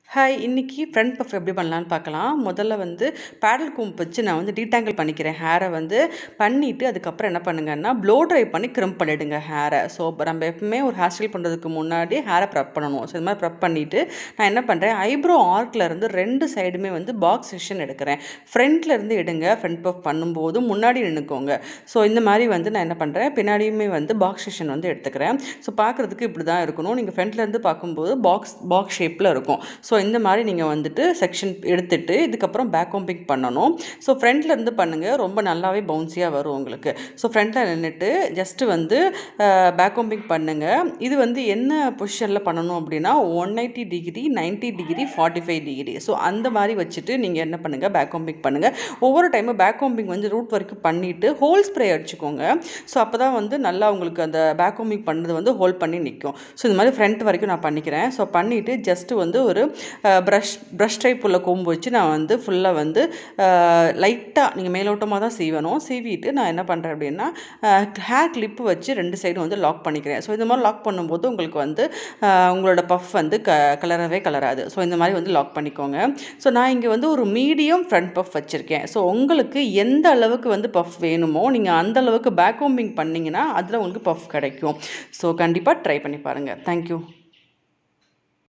Hi! இன்னைக்கு front puff எப்படி பண்ணலான்னு பார்க்கலாம். முதல்ல வந்து பேடல் கூம்ப் வச்சு நான் வந்து டீடாங்கிள் பண்ணிக்கிறேன். ஹேரை வந்து பண்ணிட்டு, அதுக்கப்புறம் என்ன பண்ணுங்கன்னா, ப்ளோ ட்ரை பண்ணி கிரிம்ப் பண்ணிடுங்க ஹேரை. ஸோ, நம்ம எப்பவுமே ஒரு ஹேர் ஸ்டைல் பண்ணுறதுக்கு முன்னாடி ஹேரை ப்ரெப் பண்ணணும். ஸோ, இது மாதிரி ப்ரெப் பண்ணிவிட்டு நான் என்ன பண்ணுறேன், ஐப்ரோ ஆர்க்லேருந்து 2 சைடுமே வந்து பாக்ஸ் செக்ஷன் எடுக்கிறேன். ஃப்ரண்ட்லேருந்து எடுங்க, ஃப்ரண்ட் பஃப் பண்ணும்போது முன்னாடி நின்றுக்கோங்க. ஸோ, இந்த மாதிரி வந்து நான் என்ன பண்ணுறேன், பின்னாடியுமே வந்து பாக்ஸ் செக்ஷன் வந்து எடுத்துக்கிறேன். ஸோ, பார்க்குறதுக்கு இப்படி தான் இருக்கணும். நீங்கள் ஃப்ரண்ட்லேருந்து பார்க்கும்போது பாக்ஸ் ஷேப்பில் இருக்கும். ஸோ, இந்த மாதிரி நீங்கள் வந்துட்டு செக்ஷன் எடுத்துட்டு இதுக்கப்புறம் பேக் கோம்பிங் பண்ணணும். ஸோ, ஃப்ரண்ட்லேருந்து பண்ணுங்கள், ரொம்ப நல்லாவே பவுன்ஸியாக வரும் உங்களுக்கு. ஸோ, ஃப்ரண்ட்டில் நின்றுட்டு ஜஸ்ட்டு வந்து பேக் கோம்பிங் பண்ணுங்கள். இது வந்து என்ன பொசிஷனில் பண்ணணும் அப்படின்னா 180 டிகிரி, 90 டிகிரி, 45 டிகிரி. ஸோ, அந்த மாதிரி வச்சுட்டு நீங்கள் என்ன பண்ணுங்கள், பேக் கோம்பிங் பண்ணுங்கள். ஒவ்வொரு டைமும் பேக் கோம்பிங் வந்து ரூட் வரைக்கும் பண்ணிவிட்டு ஹோல் ஸ்ப்ரே அடிச்சுக்கோங்க. ஸோ, அப்போ தான் வந்து நல்லா உங்களுக்கு அந்த பேக் கோம்பிங் பண்ணது வந்து ஹோல்ட் பண்ணி நிற்கும். ஸோ, இந்த மாதிரி ஃப்ரண்ட் வரைக்கும் நான் பண்ணிக்கிறேன். ஸோ, பண்ணிவிட்டு ஜஸ்ட்டு வந்து ஒரு ப்ரஷ் டைப் உள்ள கொம்பு வச்சு நான் வந்து ஃபுல்லாக வந்து லைட்டாக நீங்கள் மேலோட்டமாக தான் சீவணும். சீவிட்டு நான் என்ன பண்ணுறேன் அப்படின்னா, ஹேர் கிளிப்பு வச்சு 2 சைடும் வந்து லாக் பண்ணிக்கிறேன். ஸோ, இந்த மாதிரி லாக் பண்ணும்போது உங்களுக்கு வந்து உங்களோட பஃப் வந்து கலரவே கலராது. ஸோ, இந்த மாதிரி வந்து லாக் பண்ணிக்கோங்க. ஸோ, நான் இங்கே வந்து ஒரு மீடியம் ஃப்ரண்ட் பஃப் வச்சுருக்கேன். ஸோ, உங்களுக்கு எந்த அளவுக்கு வந்து பஃப் வேணுமோ நீங்கள் அந்த அளவுக்கு பேக் கோம்பிங் பண்ணிங்கன்னா அதில் உங்களுக்கு பஃப் கிடைக்கும். ஸோ, கண்டிப்பாக ட்ரை பண்ணி பாருங்கள். தேங்க்யூ.